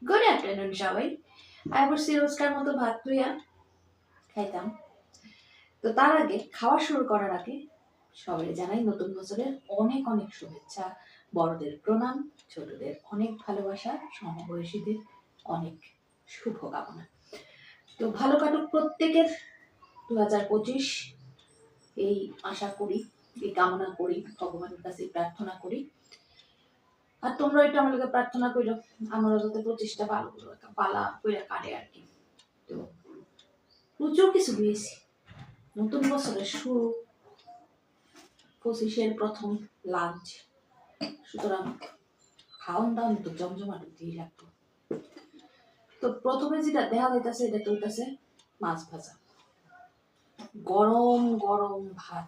Good afternoon সবাই। আবার রোজকার মতো ভাত তুইয়া খাইতাম। তো তার আগে খাওয়া শুরু করার আগে সবাই জানাই নতুন বছরের অনেক অনেক শুভেচ্ছা, বড়দের প্রণাম, ছোটদের অনেক ভালোবাসা, সমবয়সীদের অনেক শুভকামনা। তো ভালো কাটুক প্রত্যেকের 2025, এই আশা করি, এই কামনা করি, ভগবানের কাছে প্রার্থনা করি। আর তোমরা এটা আমার লোকে প্রার্থনা করো আমরা যাতে 25টা ভালো পালা কইরা কাটে আর কি। তো প্রচুর কিছু পেয়েছি, নতুন বছরের শুরু, 25-এর প্রথম লাঞ্চ, সুতরাং খাওয়ান দাওয়ান তো জমজমাট দিয়ে রাখবো। তো প্রথমে যেটা দেখা যাইতেছে এটা চলতেছে মাছ ভাজা, গরম গরম ভাত,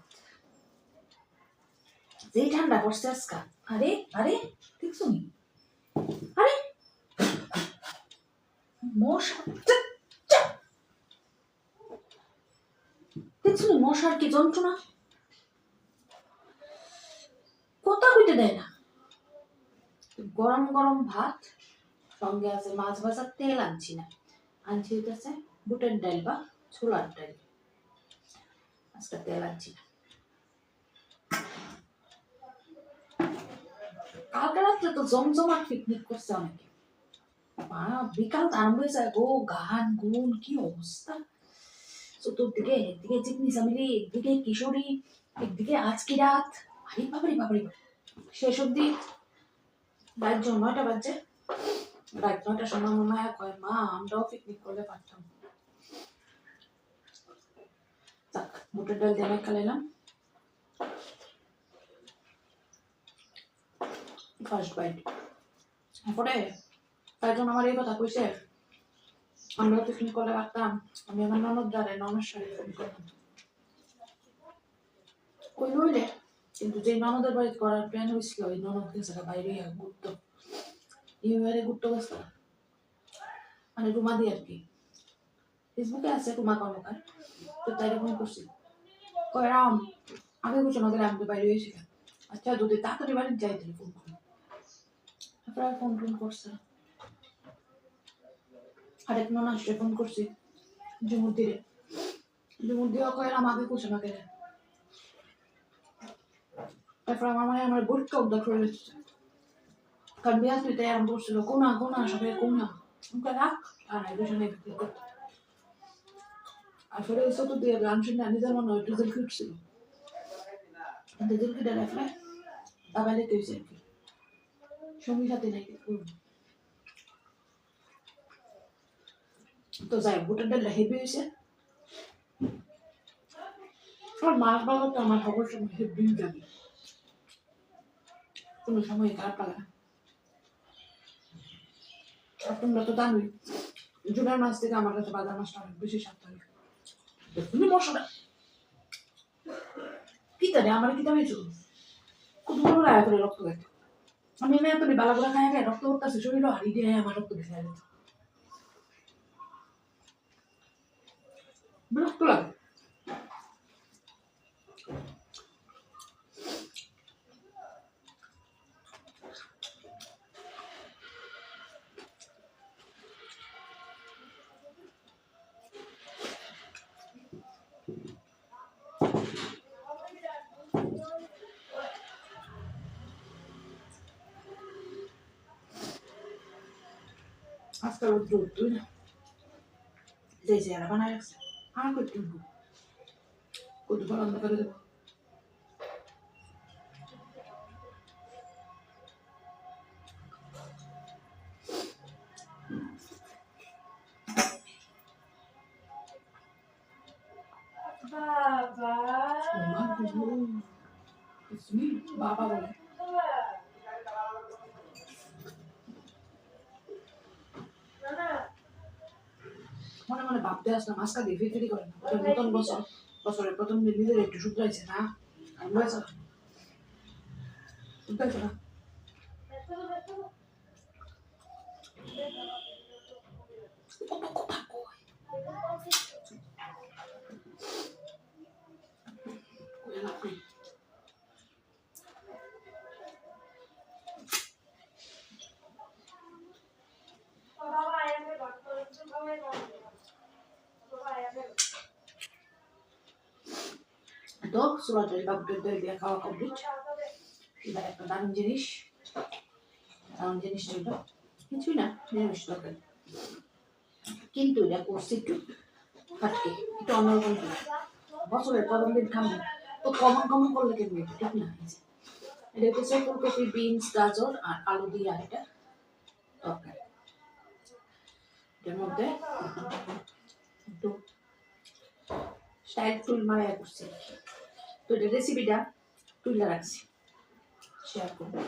যেই ঠান্ডা পড়ছে আজকা। আরে আরে দেখছো নি, আরে মশা, দেখছো নি মশার কি যন্ত্রণা, কথা কইতে দেয় না। গরম গরম ভাত, সঙ্গে আছে মাছ ভাজার তেল আনছি না, আনছি হইতেছে বুটের ডাল বা ছোলার ডাল, আজকে তেল আনছি না। কালকে রাত্রে তো জমজমাট পিকনিক করছে অনেকে, বিকাল আরম্ভ হয়ে যায় গো, গান গুন কি অবস্থা চতুর্দিকে, একদিকে জিগনি জামিলি, একদিকে কিশোরী, একদিকে আজকি রাত, আরে বাবারে বাবারে। শেষ অব্দি রাত 9টা বাজছে, রাত 9টার সময় মনে হয় কয় মা আমরাও পিকনিক করলে পারতাম। যাক, বুটের ডাল দিয়ে খাইলাম ফার্স্ট বাইট। এরপরে তাইজন আমার এই কথা কইছে আমরাও পিকনিক করলে পারতাম, আমি আমার ননদ দ্বারে ননদ সাথে ফোন করলাম, কই হইলে কিন্তু যে ননদের বাড়িতে করার প্ল্যান হয়েছিল ওই ননদ গেছে বাইরে ঘুরতো, ইউনিভারে ঘুরতে গেছে, মানে রুমা দিয়ে আর কি, ফেসবুকে আছে রুমা কর্মকার। তো তাইরে ফোন করছি, কয় রাম আগে কিছু না গেলে আমি তো বাইরে হয়েছিলাম, আচ্ছা যদি তাড়াতাড়ি বাড়িতে যাই তাহলে ফোন করুন। তারপরে ফোন টোন করছে, আরেক নন আসলে ফোন করছি জুমুদ্দিরে, জুমুদ্দিও কয় রাম আগে কিছু না গেলে। তারপর আমার মানে আমার বুটটা উদ্ধার করে দিচ্ছে, কারণ বিয়াস দিতে আরম্ভ করছিল কোনা কোনা সবাই কোনা, রাখ আর আইডেশন বিক্রি করতে। আসলে এই তো দিয়ে গান শুনে নিজের মনে হয় ডিজেল ফিটছিল, ডিজেল ফিটে রাখলে আবার লেগে হয়েছে আর কি, সঙ্গী সাথে নাই কিছু। তো যাই বুটের ডালটা হেভি হয়েছে, আর মাছ ভাজা তো আমার খবর সময় হেভি লাগে, কোনো সময় খারাপ লাগে না। আর তোমরা তো জানোই জুনের মাছ থেকে আমার কাছে বাজার মাছটা অনেক বেশি স্বাদ লাগে। তুমি মশলা কি জানে আমার কি হয়েছিল, খুব ভালো লাগে করে রক্ত খেতে, আমি এনে এত বালাগুলা খাই খাই রক্ত করতেছে শরীরও হারিয়ে দিয়ে আমার রক্ত বেশি লাগে, বিরক্ত লাগে। আজকাল রোদ্র উঠতোই না, যে চেহারা বানায় রাখছে আর করতে উঠবো, কত বড় অন্ধকারে দেবো। বাবা বলে মনে মনে ভাবতে আসলাম আজকা দিয়ে ফিরি করে না, নতুন বছর, বছরের প্রথম দিন নিজের একটু শুধরাইছে না, শুধরাইছে না। তো চুলাটা বাবুটের দই দিয়ে খাওয়া কমপ্লিট। এবার একটা দারুণ জিনিস হইল কিছুই না, নিরামিষ তরকারি, কিন্তু এটা করছি একটু হাটকে, একটু অন্যরকম করে। বছরের প্রথম দিন খাবো তো কমন করলে কেমন ঠিক না। এটা হচ্ছে ফুলকপি, বিনস, গাজর আর আলু দিয়ে আর এটা তরকারি। এটার মধ্যে একটু স্টাইল ফুল মারাইয়া করছি। তো এটা রেসিপিটা তুলে রাখছি, শেয়ার করবো।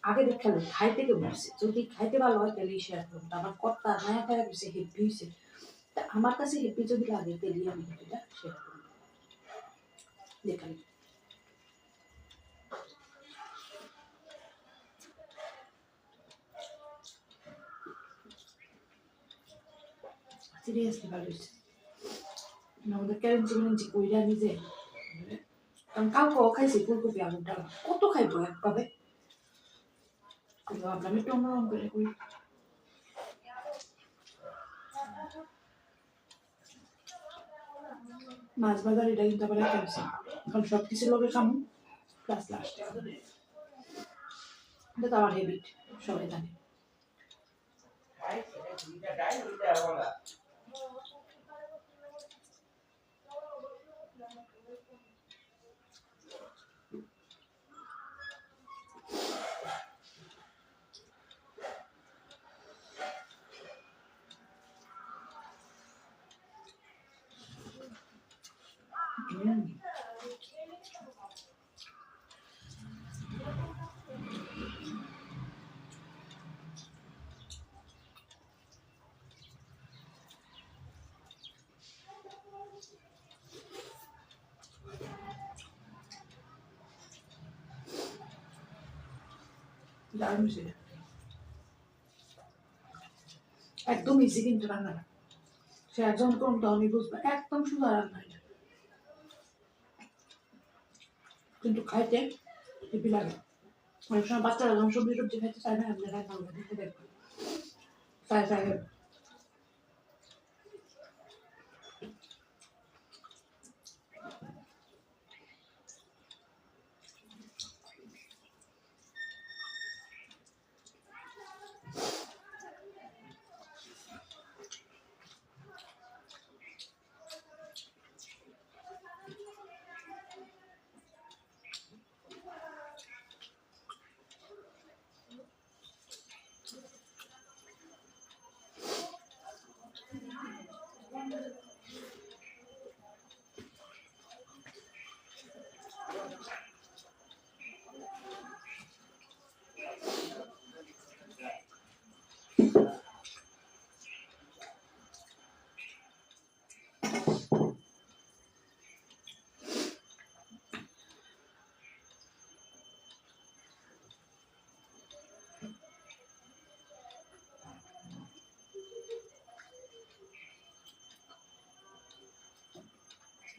আগে দেখালো খাইতে কে বলছে, যদি খাইতে ভালো হয় তাহলে শেয়ার করবো। আমার কর্তা নয়া খাওয়া গেছে, হেপি হয়েছে। তা আমার কাছে হেপি যদি লাগে তাহলে আমি এটা শেয়ার করবো। দেখালি সিরিয়াসলি ভালো হয়েছে। আমাদের ক্যারেন্সি কইরা নিজে, কারণ কালকেও খাইছি ফুলকপি আলুর ডাল, কত খাইবো একভাবে। ভাবলাম একটু অন্যরকম করে করি। মাছ বাজার এটা কিন্তু আবার খাইছি, কারণ সব কিছুর লোকে খামু প্লাস লাস্টে এটা তো আমার হ্যাবিট, সবাই জানে। দারুণ ছিল, একদম ইজি কিন্তু রান্না। সে একজন করুন তো আমি বুঝবো, একদম সুন্দর রান্না এটা, কিন্তু খাইতে হেপি লাগে। অনেক সময় বাচ্চারা যখন সবজি টবজি খাইতে চায় না, আপনি রান্না করে দিতে দেখবেন চায় চায়।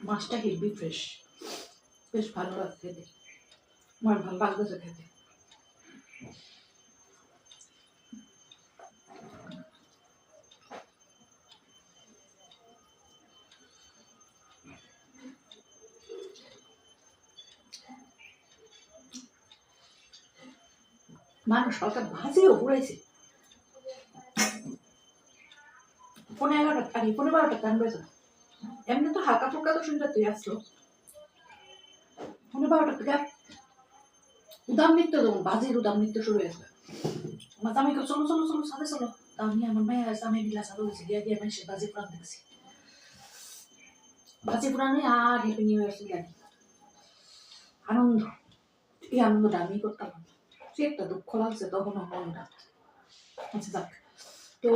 মাছটা হেভি ফ্রেশ, বেশ ভালো লাগছে খেতে, আমার ভালো লাগতেছে খেতে। মানুষ হালকা ভাজিও ঘুরাইছে, 11:30 12:00 টান বেজে। এমনি তো হালকা ফুলকা তো শুনতে তুই আসলো 12:30 থেকে উদাম নৃত্য, তখন বাজির উদাম নৃত্য শুরু হয়েছে। আমার জামাইকে চলো চলো চলো সাথে চলো, তা আমি আমার মায়ের জামাই বিলা সাথে হয়েছে গিয়ে গিয়ে মানুষের বাজি পুরান দেখছি, বাজি পুরানো আর হ্যাপি নিউ ইয়ার লাগে আনন্দ। এই আনন্দটা আমি করতাম, সে একটা দুঃখ লাগছে তখনও মনটা। আচ্ছা যাক, তো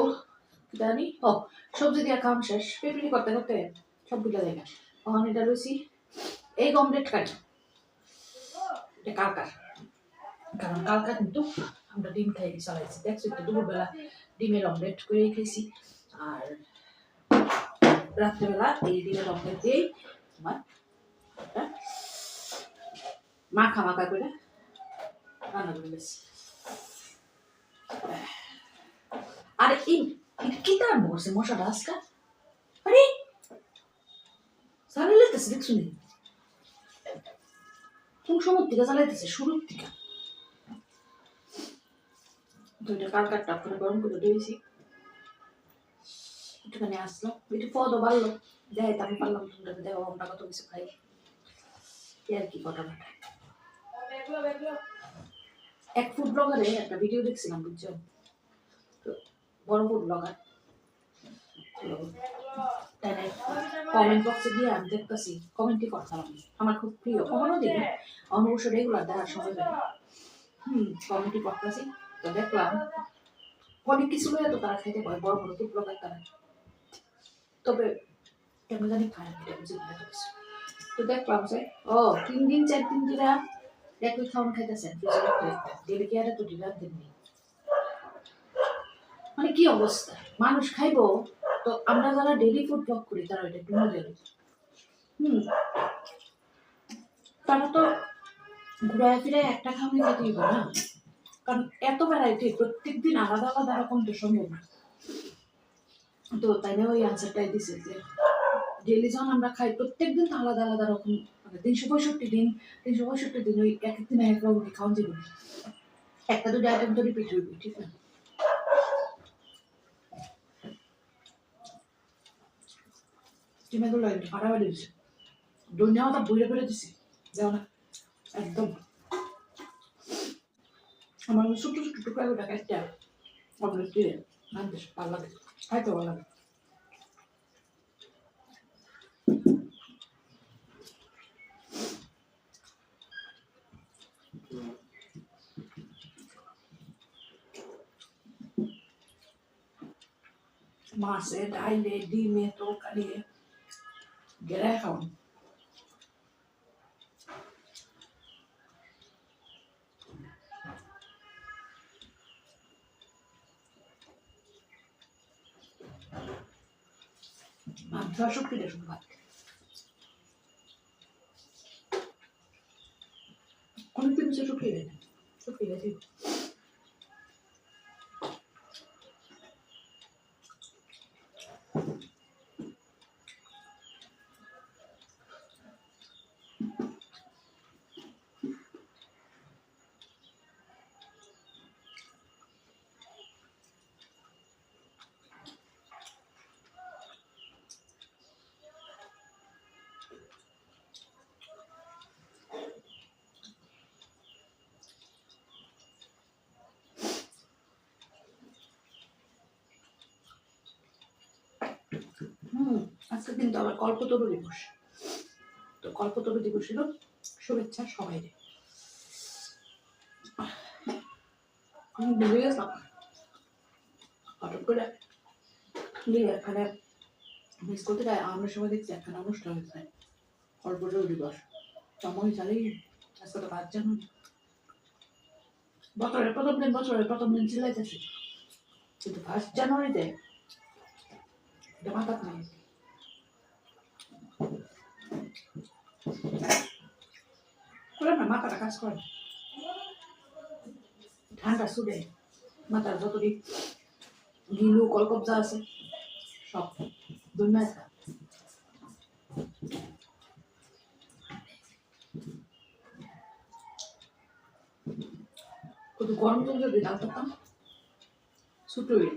জানি ও সবজি দিয়ে খাওয়ান শেষ, পেপিনি করতে করতে সবগুলো জায়গা তখন এটা রয়েছি এই অমলেট কাটি, এটা কালকার, কারণ কালকা কিন্তু আমরা ডিম খাই চালাইছি, দেখছো একটু দুপুরবেলা ডিমের অমলেট করে খাইছি, আর রাত্রেবেলা এই ডিমের অমলেট দিয়েই তোমার মাখা মাখা করে রান্না করে গেছি। আর এই কি তার বসে মশাটা আজকাল, আরে সারা লেগেছে দেখছো নি, কোন সময় থেকে চালাইতেছে শুরুর থেকে। দুইটা কালকার টাপ করে গরম করে দিয়েছি, একটুখানি আসলো, একটু পদও বাড়লো, দেখাইতে আমি পারলাম তোমরা, দেখো আমরা কত কিছু খাই আর কি ঘটনাটা। এক ফুড ব্লগারে একটা ভিডিও দেখছিলাম, বুঝছো, তো বড় ফুড ব্লগার, কমেন্ট বক্সে গিয়ে আমি দেখতেছি, কমেন্টই করতাম আমি, আমার খুব প্রিয়, কখনো দেখি অবশ্য রেগুলার দেখার সময় পাই। কমেন্টই করতেছি, তো দেখলাম অনেক কিছু লইয়া তো তারা খাইতে পারে, বড় বড় ফুড ব্লগার তারা, তবে কেন জানি খায় না, এটা বুঝি না এত কিছু। তো দেখলাম যে 3 দিন 4 দিন দিরা একই খাওয়ান খাইতেছেন, ডেলি কি আর তো ডিনার দিন নেই, মানে কি অবস্থা, মানুষ খাইবো তো আমরা যারা ডেলি ফুড ব্লগ করি তারা এটা একটু মজা নেই। তারা তো ঘুরায় ফিরে একটা খাওয়ানি খেতেই হবে না, কারণ এত ভ্যারাইটি প্রত্যেকদিন আলাদা আলাদা রকম তো সম্ভব না। তো তাই না ওই আনসারটাই দিছে যে ডেলি যখন আমরা খাই প্রত্যেকদিন তো আলাদা আলাদা রকম, মানে 365 দিন ওই এক এক দিন এক রকম খাওয়ান যাবে, একটা দুটো আইটেম তো রিপিট হইবে, ঠিক না? চিমেগুলো ফাটাফাটি দিচ্ছে, দুনিয়া মাথা বইরে করে দিছি, যাও না একদম। আমার ছোট ছোট টুকরা করে একটা অমলেট দিয়ে আনতে ভালো লাগে, খাইতে ভালো লাগে। মাছে ডাইলে ডিমে তরকারি গেলে খাওয়ান। মাংস শুক্তি দেখুন ভাত অনেকদিন হচ্ছে শুকিয়ে দেয়, শুকিয়ে গেছে। আজকে কিন্তু আবার কল্পতরু দিবস, তো কল্পতরু দিবস ছিল, শুভেচ্ছা সবাই। আমি ডুবে গেছিলাম হঠাৎ করে, এখানে মিস করতে যায় আমরা সময় দেখছি একখানে অনুষ্ঠান হয়েছে কল্পতরু দিবস, সময় চালিয়ে আজকে তো 5 জানুয়ারি, বছরের প্রথম দিন চিল্লাইতেছি, কিন্তু 1 জানুয়ারিতে এটা মাথা নাই, না মাথাটা কাজ করে, ঠান্ডা সুদে মাথার যতটি গিলু কলকবজা আছে সব দুনিয়া। কত গরম জল যদি ডাল করতাম ছুটো হয়ে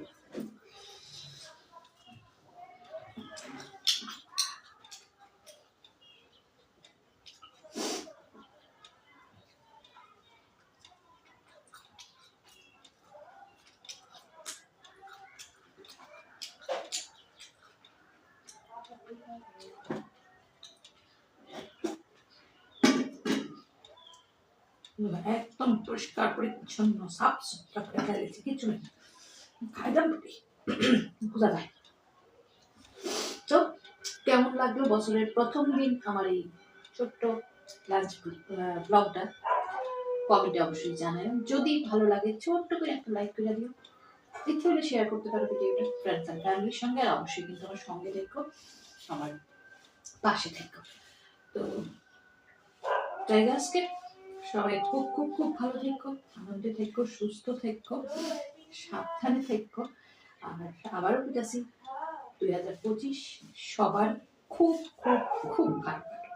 একদম পরিষ্কার পরিচ্ছন্ন সাফ সুতরা করে খাইছি, কিছু নেই খাইলাম বোঝা যায়। তো কেমন লাগলো বছরের প্রথম দিন আমার এই ছোট্ট লাঞ্চ ব্লগটা, কমেন্টে অবশ্যই জানাই, যদি ভালো লাগে ছোট্ট করে একটা লাইক করে দিও, ইচ্ছে হলে শেয়ার করতে পারো ভিডিওটা ফ্রেন্ডস এন্ড ফ্যামিলির সঙ্গে, আর অবশ্যই কিন্তু আমার সঙ্গে দেখো, আমার পাশে থেকো। তো জায়গা আজকে সবাই খুব খুব খুব ভালো থেকো, আনন্দে থেকো, সুস্থ থেকো, সাবধানে থেকো, আর আবারও বলতেছি 2025 সবার খুব খুব খুব ভালো কাটুক।